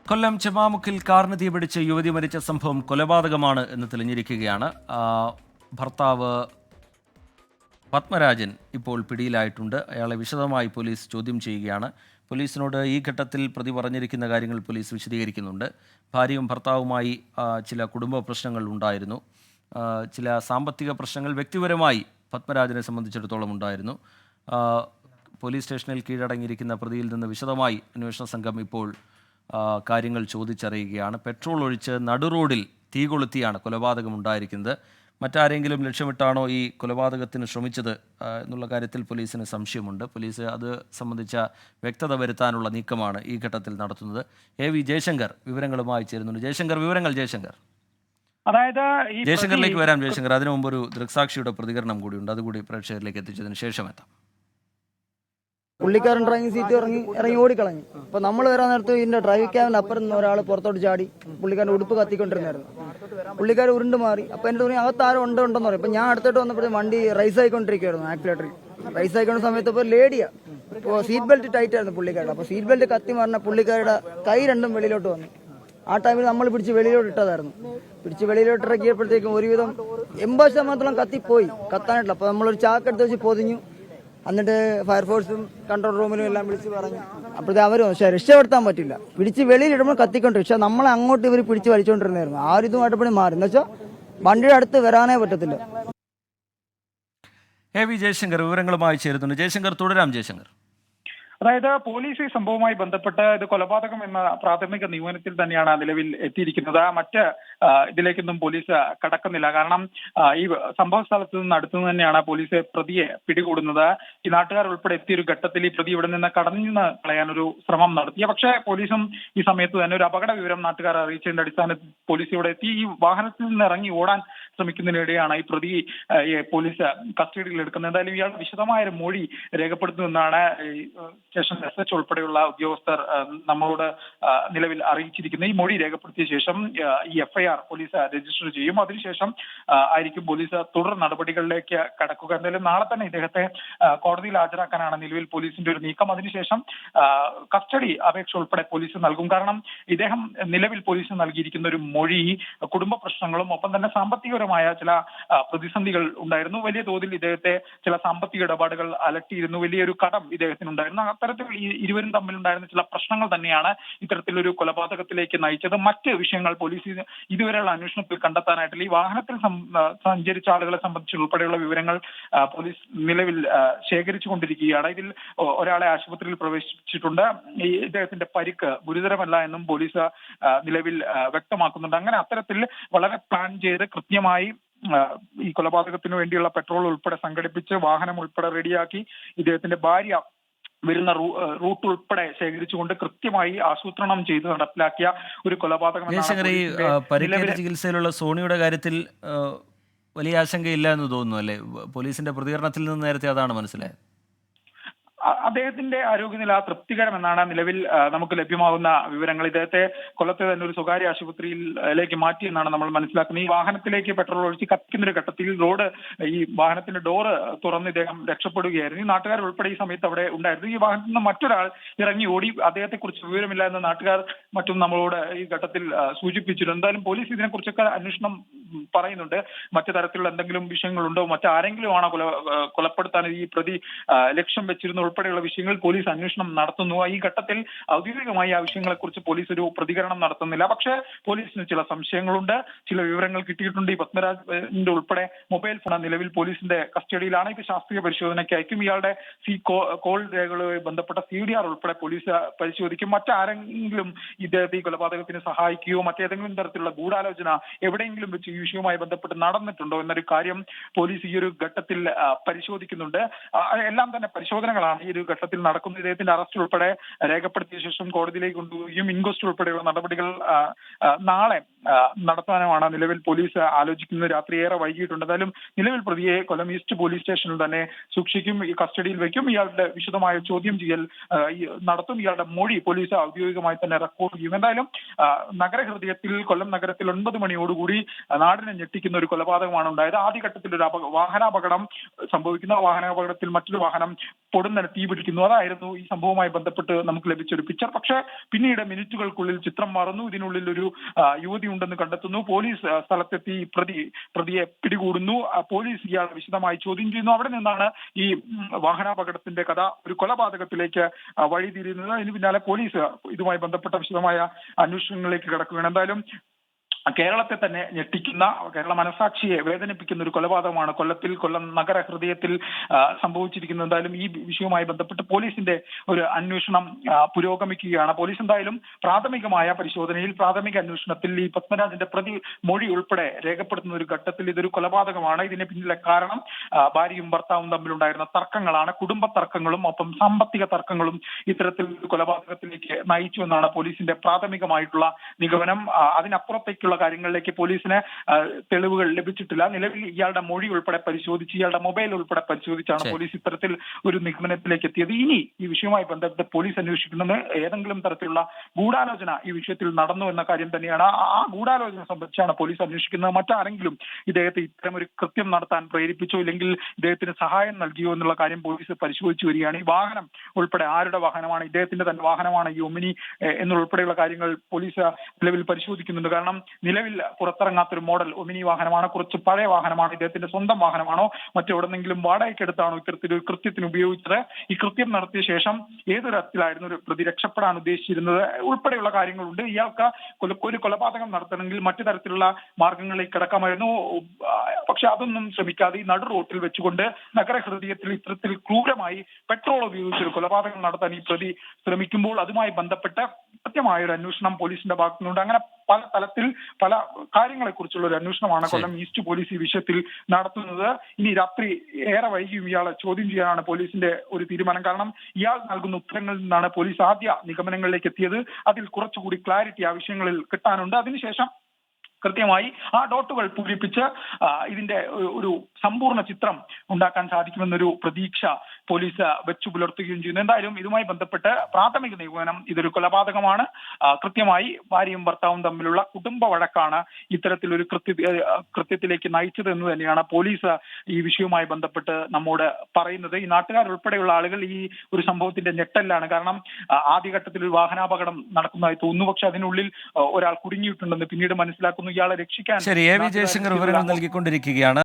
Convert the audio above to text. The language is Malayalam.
കൊല്ലം ചെമാമുക്കിൽ കാറിന് തീപിടിച്ച് യുവതി മരിച്ച സംഭവം കൊലപാതകമാണ് എന്ന് തെളിഞ്ഞിരിക്കുകയാണ്. ഭർത്താവ് പത്മരാജൻ ഇപ്പോൾ പിടിയിലായിട്ടുണ്ട്. അയാളെ വിശദമായി പോലീസ് ചോദ്യം ചെയ്യുകയാണ്. പോലീസിനോട് ഈ ഘട്ടത്തിൽ പ്രതി പറഞ്ഞിരിക്കുന്ന കാര്യങ്ങൾ പോലീസ് വിശദീകരിക്കുന്നുണ്ട്. ഭാര്യയും ഭർത്താവുമായി ചില കുടുംബ പ്രശ്നങ്ങൾ ഉണ്ടായിരുന്നു. ചില സാമ്പത്തിക പ്രശ്നങ്ങൾ വ്യക്തിപരമായി പത്മരാജനെ സംബന്ധിച്ചിടത്തോളം ഉണ്ടായിരുന്നു. പോലീസ് സ്റ്റേഷനിൽ കീഴടങ്ങിയിരിക്കുന്ന പ്രതിയിൽ നിന്ന് വിശദമായി അന്വേഷണ സംഘം ഇപ്പോൾ കാര്യങ്ങൾ ചോദിച്ചറിയുകയാണ്. പെട്രോൾ ഒഴിച്ച് നടുറോഡിൽ തീ കൊളുത്തിയാണ് കൊലപാതകം ഉണ്ടായിരിക്കുന്നത്. മറ്റാരെങ്കിലും ലക്ഷ്യമിട്ടാണോ ഈ കൊലപാതകത്തിന് ശ്രമിച്ചത് എന്നുള്ള കാര്യത്തിൽ പോലീസിന് സംശയമുണ്ട്. പോലീസ് അത് സംബന്ധിച്ച വ്യക്തത വരുത്താനുള്ള നീക്കമാണ് ഈ ഘട്ടത്തിൽ നടത്തുന്നത്. വി ജയശങ്കർ വിവരങ്ങളുമായി ചേരുന്നുണ്ട്. ജയശങ്കർ അതായത് ജയശങ്കറിലേക്ക് വരാം. ജയശങ്കർ, അതിനു മുമ്പ് ഒരു ദൃക്സാക്ഷിയുടെ പ്രതികരണം കൂടിയുണ്ട്, അതുകൂടി പ്രേക്ഷകരിലേക്ക് എത്തിച്ചതിന് ശേഷം എത്താം. പുള്ളിക്കാരൻ ഡ്രൈവിംഗ് സീറ്റ് ഇറങ്ങി ഓടിക്കളഞ്ഞു. അപ്പൊ നമ്മൾ വരാൻ നേരത്ത് ഇതിന്റെ ഡ്രൈവിംഗ് ക്യാബിന് അപ്പുറം നിന്ന് ഒരാൾ പുറത്തോട്ട് ചാടി പുള്ളിക്കാരൻ ഉടുപ്പ് കത്തിക്കൊണ്ടിരുന്നായിരുന്നു. പുള്ളിക്കാരൻ ഉരുണ്ട് മാറി. അപ്പൊ എന്റെ തുണി അകത്ത് ആരും ഉണ്ടെന്ന് പറയും. അപ്പൊ ഞാൻ അടുത്തോട്ട് വന്നപ്പോഴും വണ്ടി റൈസ് ആയിക്കൊണ്ടിരിക്കുകയായിരുന്നു. ആക്സിലേറ്ററിൽ റൈസ് ആയിക്കൊണ്ട സമയത്ത് ഇപ്പോൾ ലേഡിയാ, ഇപ്പോൾ സീറ്റ് ബെൽറ്റ് ടൈറ്റ് ആയിരുന്നു പുള്ളിക്കാരുടെ. അപ്പൊ സീറ്റ് ബെൽറ്റ് കത്തി മാറിന പുള്ളിക്കാരുടെ കൈ രണ്ടും വെളിയിലോട്ട് വന്നു. ആ ടൈമിൽ നമ്മൾ പിടിച്ച് വെളിയിലോട്ട് ഇട്ടതായിരുന്നു. പിടിച്ച് വെളിയിലോട്ട് ഇറക്കിയപ്പോഴത്തേക്കും ഒരുവിധം 80% കത്തിപ്പോയി, കത്താനായിട്ടില്ല. അപ്പൊ നമ്മളൊരു ചാക്കെടുത്ത് വെച്ച് പൊതിഞ്ഞു. എന്നിട്ട് ഫയർഫോഴ്സും കൺട്രോൾ റൂമിലും എല്ലാം വിളിച്ച് പറഞ്ഞു. അപ്പോഴത്തെ അവരും പക്ഷേ രക്ഷപ്പെടുത്താൻ പറ്റില്ല. പിടിച്ച് വെളിയിലിടുമ്പോൾ കത്തിക്കൊണ്ടിരിക്കും. പക്ഷെ നമ്മളെ അങ്ങോട്ട് ഇവർ പിടിച്ച് വലിച്ചുകൊണ്ടിരുന്നായിരുന്നു. ആ ഒരു ഇതുമായിട്ടപ്പോഴും മാറി എന്ന് വെച്ചാൽ വണ്ടിയുടെ അടുത്ത് വരാനേ പറ്റത്തില്ല. വി ജയശങ്കർ വിവരങ്ങളുമായി ചേരുന്നുണ്ട്. ജയശങ്കർ തുടരാം. ജയശങ്കർ, അതായത് പോലീസ് ഈ സംഭവവുമായി ബന്ധപ്പെട്ട് ഇത് കൊലപാതകം എന്ന പ്രാഥമിക നിഗമനത്തിൽ തന്നെയാണ് നിലവിൽ എത്തിയിരിക്കുന്നത്. മറ്റ് ഇതിലേക്കൊന്നും പോലീസ് കടക്കുന്നില്ല. കാരണം ഈ സംഭവ സ്ഥലത്ത് നിന്ന് അടുത്തു തന്നെയാണ് പോലീസ് പ്രതിയെ പിടികൂടുന്നത്. ഈ നാട്ടുകാർ ഉൾപ്പെടെ എത്തിയൊരു ഘട്ടത്തിൽ ഈ പ്രതി ഇവിടെ നിന്ന് കടന്നു കളയാനൊരു ശ്രമം നടത്തിയ, പക്ഷേ പോലീസും ഈ സമയത്ത് തന്നെ ഒരു അപകട വിവരം നാട്ടുകാർ അറിയിച്ചതിന്റെ അടിസ്ഥാനത്തിൽ പോലീസ് ഇവിടെ എത്തി. ഈ വാഹനത്തിൽ നിന്ന് ഇറങ്ങി ഓടാൻ ശ്രമിക്കുന്നതിനിടെയാണ് ഈ പ്രതി പോലീസ് കസ്റ്റഡിയിൽ എടുക്കുന്നത്. എന്തായാലും ഇയാൾ വിശദമായ ഒരു മൊഴി രേഖപ്പെടുത്തുമെന്നാണ് സ്റ്റേഷൻ SH ഉൾപ്പെടെയുള്ള ഉദ്യോഗസ്ഥർ നമ്മളോട് നിലവിൽ അറിയിച്ചിരിക്കുന്നത്. ഈ മൊഴി രേഖപ്പെടുത്തിയ ശേഷം ഈ FIR പോലീസ് രജിസ്റ്റർ ചെയ്യും. അതിനുശേഷം ആയിരിക്കും പോലീസ് തുടർ നടപടികളിലേക്ക് കടക്കുക. എന്തായാലും നാളെ തന്നെ ഇദ്ദേഹത്തെ കോടതിയിൽ ഹാജരാക്കാനാണ് നിലവിൽ പോലീസിന്റെ ഒരു നീക്കം. അതിനുശേഷം കസ്റ്റഡി അപേക്ഷ ഉൾപ്പെടെ പോലീസ് നൽകും. കാരണം ഇദ്ദേഹം നിലവിൽ പോലീസ് നൽകിയിരിക്കുന്ന ഒരു മൊഴി കുടുംബ പ്രശ്നങ്ങളും ഒപ്പം തന്നെ സാമ്പത്തികപരമായ ചില പ്രതിസന്ധികൾ ഉണ്ടായിരുന്നു. വലിയ തോതിൽ ഇദ്ദേഹത്തെ ചില സാമ്പത്തിക ഇടപാടുകൾ അലട്ടിയിരുന്നു. വലിയൊരു കടം ഇദ്ദേഹത്തിനുണ്ടായിരുന്നു. അത്തരത്തിൽ ഇരുവരും തമ്മിലുണ്ടായിരുന്ന ചില പ്രശ്നങ്ങൾ തന്നെയാണ് ഇത്തരത്തിലൊരു കൊലപാതകത്തിലേക്ക് നയിച്ചത്. മറ്റ് വിഷയങ്ങൾ പോലീസ് ഇതുവരെയുള്ള അന്വേഷണത്തിൽ കണ്ടെത്താനായിട്ടില്ല. ഈ വാഹനത്തിൽ സഞ്ചരിച്ച ആളുകളെ സംബന്ധിച്ച് ഉൾപ്പെടെയുള്ള വിവരങ്ങൾ പോലീസ് നിലവിൽ ശേഖരിച്ചു കൊണ്ടിരിക്കുകയാണ്. ഇതിൽ ഒരാളെ ആശുപത്രിയിൽ പ്രവേശിപ്പിച്ചിട്ടുണ്ട്. ഈ ഇദ്ദേഹത്തിന്റെ പരിക്ക് ഗുരുതരമല്ല എന്നും പോലീസ് നിലവിൽ വ്യക്തമാക്കുന്നുണ്ട്. അങ്ങനെ അത്തരത്തിൽ വളരെ പ്ലാൻ ചെയ്ത് കൃത്യമായി ഈ കൊലപാതകത്തിന് വേണ്ടിയുള്ള പെട്രോൾ ഉൾപ്പെടെ സംഘടിപ്പിച്ച് വാഹനം ഉൾപ്പെടെ റെഡിയാക്കി ഇദ്ദേഹത്തിന്റെ ഭാര്യ വരുന്ന റൂട്ട് ഉൾപ്പെടെ ശേഖരിച്ചുകൊണ്ട് കൃത്യമായി ആസൂത്രണം ചെയ്ത് നടപ്പിലാക്കിയ ഒരു കൊലപാതകം. പരിക്കേറ്റ ചികിത്സയിലുള്ള സോണിയുടെ കാര്യത്തിൽ വലിയ ആശങ്കയില്ല എന്ന് തോന്നുന്നു അല്ലേ? പോലീസിന്റെ പ്രതികരണത്തിൽ നിന്ന് നേരത്തെ അതാണ് മനസ്സിലായത്. അദ്ദേഹത്തിന്റെ ആരോഗ്യനില തൃപ്തികരമെന്നാണ് നിലവിൽ നമുക്ക് ലഭ്യമാകുന്ന വിവരങ്ങൾ. ഇദ്ദേഹത്തെ കൊല്ലത്തെ തന്നെ ഒരു സ്വകാര്യ ആശുപത്രിയിലേക്ക് മാറ്റിയെന്നാണ് നമ്മൾ മനസ്സിലാക്കുന്നത്. ഈ വാഹനത്തിലേക്ക് പെട്രോൾ ഒഴിച്ച് കത്തിക്കുന്ന ഒരു ഘട്ടത്തിൽ ഈ വാഹനത്തിന്റെ ഡോറ് തുറന്ന് ഇദ്ദേഹം രക്ഷപ്പെടുകയായിരുന്നു. ഈ നാട്ടുകാർ ഉൾപ്പെടെ ഈ സമയത്ത് അവിടെ ഉണ്ടായിരുന്നു. ഈ വാഹനത്തിൽ നിന്ന് മറ്റൊരാൾ ഇറങ്ങി ഓടി. അദ്ദേഹത്തെ കുറിച്ച് വിവരമില്ല എന്ന് നാട്ടുകാർ മറ്റും നമ്മളോട് ഈ ഘട്ടത്തിൽ സൂചിപ്പിച്ചിരുന്നു. എന്തായാലും പോലീസ് ഇതിനെക്കുറിച്ചൊക്കെ അന്വേഷണം പറയുന്നുണ്ട്. മറ്റു തരത്തിലുള്ള എന്തെങ്കിലും വിഷയങ്ങളുണ്ടോ, മറ്റാരെങ്കിലും ആണോ കൊലപ്പെടുത്താൻ ഈ പ്രതി ലക്ഷ്യം വെച്ചിരുന്ന ഉൾപ്പെടെയുള്ള വിഷയങ്ങൾ പോലീസ് അന്വേഷണം നടത്തുന്നു. ഈ ഘട്ടത്തിൽ ഔദ്യോഗികമായി ആ വിഷയങ്ങളെക്കുറിച്ച് പോലീസ് ഒരു പ്രതികരണം നടത്തുന്നില്ല. പക്ഷേ പോലീസിന് ചില സംശയങ്ങളുണ്ട്, ചില വിവരങ്ങൾ കിട്ടിയിട്ടുണ്ട്. ഈ പത്മരാജന്റെ ഉൾപ്പെടെ മൊബൈൽ ഫോൺ നിലവിൽ പോലീസിന്റെ കസ്റ്റഡിയിലാണ്. ഇത് ശാസ്ത്രീയ പരിശോധനയ്ക്ക് അയക്കും. ഇയാളുടെ കോൾ രേഖകളുമായി ബന്ധപ്പെട്ട CDR ഉൾപ്പെടെ പോലീസ് പരിശോധിക്കും. മറ്റാരെങ്കിലും ഇദ്ദേഹത്തെ ഈ കൊലപാതകത്തിന് സഹായിക്കുകയോ മറ്റേതെങ്കിലും തരത്തിലുള്ള ഗൂഢാലോചന എവിടെയെങ്കിലും വെച്ച് ഈ വിഷയവുമായി ബന്ധപ്പെട്ട് നടന്നിട്ടുണ്ടോ എന്നൊരു കാര്യം പോലീസ് ഈ ഒരു ഘട്ടത്തിൽ പരിശോധിക്കുന്നുണ്ട്. എല്ലാം തന്നെ പരിശോധനകളാണ് ഈ ഒരു ഘട്ടത്തിൽ നടക്കുന്നത്. ഇദ്ദേഹത്തിന്റെ അറസ്റ്റ് ഉൾപ്പെടെ രേഖപ്പെടുത്തിയ ശേഷം കോടതിയിലേക്ക് കൊണ്ടുപോവുകയും ഇൻക്വസ്റ്റ് ഉൾപ്പെടെയുള്ള നടപടികൾ നാളെ നടത്താനുമാണ് നിലവിൽ പോലീസ് ആലോചിക്കുന്നത്. രാത്രി ഏറെ വൈകിട്ടുണ്ട്. എന്തായാലും നിലവിൽ പ്രതിയെ കൊല്ലം ഈസ്റ്റ് പോലീസ് സ്റ്റേഷനിൽ തന്നെ സൂക്ഷിക്കും, ഈ കസ്റ്റഡിയിൽ വയ്ക്കും. ഇയാളുടെ വിശദമായ ചോദ്യം ചെയ്യൽ നടത്തും. ഇയാളുടെ മൊഴി പോലീസ് ഔദ്യോഗികമായി തന്നെ റെക്കോർഡ് ചെയ്യും. എന്തായാലും നഗരഹൃദയത്തിൽ കൊല്ലം നഗരത്തിൽ 9 മണിയോടുകൂടി നാളെ നാടിനെ ഞെട്ടിക്കുന്ന ഒരു കൊലപാതകമാണ് ഉണ്ടായത്. ആദ്യഘട്ടത്തിൽ ഒരു വാഹനാപകടം സംഭവിക്കുന്നു. ആ വാഹനാപകടത്തിൽ മറ്റൊരു വാഹനം പൊടുന്നനെ തീപിടിക്കുന്നു. അതായിരുന്നു ഈ സംഭവവുമായി ബന്ധപ്പെട്ട് നമുക്ക് ലഭിച്ച ഒരു പിക്ചർ. പക്ഷേ പിന്നീട് മിനിറ്റുകൾക്കുള്ളിൽ ചിത്രം മാറുന്നു. ഇതിനുള്ളിൽ ഒരു യുവതി ഉണ്ടെന്ന് കണ്ടെത്തുന്നു. പോലീസ് സ്ഥലത്തെത്തി പ്രതിയെ പിടികൂടുന്നു. പോലീസ് ഇയാളെ വിശദമായി ചോദ്യം ചെയ്യുന്നു. അവിടെ നിന്നാണ് ഈ വാഹനാപകടത്തിന്റെ കഥ ഒരു കൊലപാതകത്തിലേക്ക് വഴിതിരിയുന്നത്. ഇതിന് പിന്നാലെ പോലീസ് ഇതുമായി ബന്ധപ്പെട്ട വിശദമായ അന്വേഷണങ്ങളിലേക്ക് കടക്കുകയാണ്. എന്തായാലും കേരളത്തെ തന്നെ ഞെട്ടിക്കുന്ന, കേരള മനസാക്ഷിയെ വേദനിപ്പിക്കുന്ന ഒരു കൊലപാതകമാണ് കൊല്ലം നഗര ഹൃദയത്തിൽ സംഭവിച്ചിരിക്കുന്നത്. എന്തായാലും ഈ വിഷയവുമായി ബന്ധപ്പെട്ട് പോലീസിന്റെ ഒരു അന്വേഷണം പുരോഗമിക്കുകയാണ്. പോലീസ് എന്തായാലും പ്രാഥമികമായ പരിശോധനയിൽ, പ്രാഥമിക അന്വേഷണത്തിൽ ഈ പത്മരാജന്റെ മൊഴി ഉൾപ്പെടെ രേഖപ്പെടുത്തുന്ന ഒരു ഘട്ടത്തിൽ ഇതൊരു കൊലപാതകമാണ്. ഇതിന് പിന്നിലെ കാരണം ഭാര്യയും ഭർത്താവും തമ്മിലുണ്ടായിരുന്ന തർക്കങ്ങളാണ്. കുടുംബ തർക്കങ്ങളും ഒപ്പം സാമ്പത്തിക തർക്കങ്ങളും ഇത്തരത്തിൽ കൊലപാതകത്തിലേക്ക് നയിച്ചു എന്നാണ് പോലീസിന്റെ പ്രാഥമികമായിട്ടുള്ള നിഗമനം. അതിനപ്പുറത്തേക്കുള്ള കാര്യങ്ങളിലേക്ക് പോലീസിന് തെളിവുകൾ ലഭിച്ചിട്ടില്ല. നിലവിൽ ഇയാളുടെ മൊഴി ഉൾപ്പെടെ പരിശോധിച്ച്, ഇയാളുടെ മൊബൈൽ ഉൾപ്പെടെ പരിശോധിച്ചാണ് പോലീസ് ഇത്തരത്തിൽ ഒരു നിഗമനത്തിലേക്ക് എത്തിയത്. ഇനി ഈ വിഷയവുമായി ബന്ധപ്പെട്ട് പോലീസ് അന്വേഷിക്കുന്നത് ഏതെങ്കിലും തരത്തിലുള്ള ഗൂഢാലോചന ഈ വിഷയത്തിൽ നടന്നു എന്ന കാര്യം തന്നെയാണ്. ആ ഗൂഢാലോചന സംബന്ധിച്ചാണ് പോലീസ് അന്വേഷിക്കുന്നത്. മറ്റാരെങ്കിലും ഇദ്ദേഹത്തെ ഇത്തരം ഒരു കൃത്യം നടത്താൻ പ്രേരിപ്പിച്ചോ ഇല്ലെങ്കിൽ ഇദ്ദേഹത്തിന് സഹായം നൽകിയോ എന്നുള്ള കാര്യം പോലീസ് പരിശോധിച്ചു വരികയാണ്. ഈ വാഹനം ഉൾപ്പെടെ ആരുടെ വാഹനമാണ്, ഇദ്ദേഹത്തിന്റെ തന്നെ വാഹനമാണ് ഈ ഒമിനി എന്നുൾപ്പെടെയുള്ള കാര്യങ്ങൾ പോലീസ് നിലവിൽ പരിശോധിക്കുന്നുണ്ട്. കാരണം നിലവിൽ പുറത്തിറങ്ങാത്തൊരു മോഡൽ ഒമിനി വാഹനമാണ്, കുറച്ച് പഴയ വാഹനമാണ്. ഇദ്ദേഹത്തിന്റെ സ്വന്തം വാഹനമാണോ മറ്റെവിടെന്നെങ്കിലും വാടകയ്ക്കെടുത്താണോ ഇത്തരത്തിലൊരു കൃത്യത്തിന് ഉപയോഗിച്ചത്? ഈ കൃത്യം നടത്തിയ ശേഷം ഏതൊരത്തിലായിരുന്നു ഒരു പ്രതി രക്ഷപ്പെടാൻ ഉദ്ദേശിച്ചിരുന്നത് ഉൾപ്പെടെയുള്ള കാര്യങ്ങളുണ്ട്. ഇയാൾക്ക് ഒരു കൊലപാതകം നടത്തണമെങ്കിൽ മറ്റു തരത്തിലുള്ള മാർഗങ്ങളിലേക്ക് കിടക്കാമായിരുന്നു. പക്ഷെ അതൊന്നും ശ്രമിക്കാതെ ഈ നടു റോട്ടിൽ വെച്ചുകൊണ്ട് നഗരഹൃദയത്തിൽ ഇത്തരത്തിൽ ക്രൂരമായി പെട്രോൾ ഉപയോഗിച്ചൊരു കൊലപാതകം നടത്താൻ ഈ പ്രതി ശ്രമിക്കുമ്പോൾ അതുമായി ബന്ധപ്പെട്ട് കൃത്യമായ ഒരു അന്വേഷണം പോലീസിന്റെ ഭാഗത്തുനിന്നുണ്ട്. അങ്ങനെ പല തലത്തിൽ പല കാര്യങ്ങളെ കുറിച്ചുള്ള ഒരു അന്വേഷണമാണ് കൊല്ലം ഈസ്റ്റ് പോലീസ് ഈ വിഷയത്തിൽ നടത്തുന്നത്. ഇനി രാത്രി ഏറെ വൈകിയും ഇയാളെ ചോദ്യം ചെയ്യാനാണ് പോലീസിന്റെ ഒരു തീരുമാനം. കാരണം ഇയാൾ നൽകുന്ന ഉത്തരങ്ങളിൽ നിന്നാണ് പോലീസ് ആദ്യ നിഗമനങ്ങളിലേക്ക് എത്തിയത്. അതിൽ കുറച്ചുകൂടി ക്ലാരിറ്റി ആ വിഷയങ്ങളിൽ കിട്ടാനുണ്ട്. അതിനുശേഷം കൃത്യമായി ആ ഡോട്ടുകൾ പൂരിപ്പിച്ച് ഇതിന്റെ ഒരു സമ്പൂർണ്ണ ചിത്രം ഉണ്ടാക്കാൻ സാധിക്കുമെന്നൊരു പ്രതീക്ഷ പോലീസ് വെച്ചു പുലർത്തുകയും ചെയ്യുന്നു. എന്തായാലും ഇതുമായി ബന്ധപ്പെട്ട് പ്രാഥമിക നിഗമനം ഇതൊരു കൊലപാതകമാണ്. കൃത്യമായി ഭാര്യയും ഭർത്താവും തമ്മിലുള്ള കുടുംബ വഴക്കാണ് ഇത്തരത്തിലൊരു കൃത്യത്തിലേക്ക് നയിച്ചത് എന്ന് തന്നെയാണ് പോലീസ് ഈ വിഷയവുമായി ബന്ധപ്പെട്ട് നമ്മോട് പറയുന്നത്. ഈ നാട്ടുകാരുൾപ്പെടെയുള്ള ആളുകൾ ഈ ഒരു സംഭവത്തിന്റെ ഞെട്ടലാണ്. കാരണം ആദ്യഘട്ടത്തിൽ ഒരു വാഹനാപകടം നടക്കുന്നതായി തോന്നുന്നു. പക്ഷെ അതിനുള്ളിൽ ഒരാൾ കുടുങ്ങിയിട്ടുണ്ടെന്ന് പിന്നീട് മനസ്സിലാക്കുന്നു. ഇയാളെ രക്ഷിക്കാൻ ശരി, എ വി ജയശങ്കർ വിവരങ്ങൾ നൽകിക്കൊണ്ടിരിക്കുകയാണ്.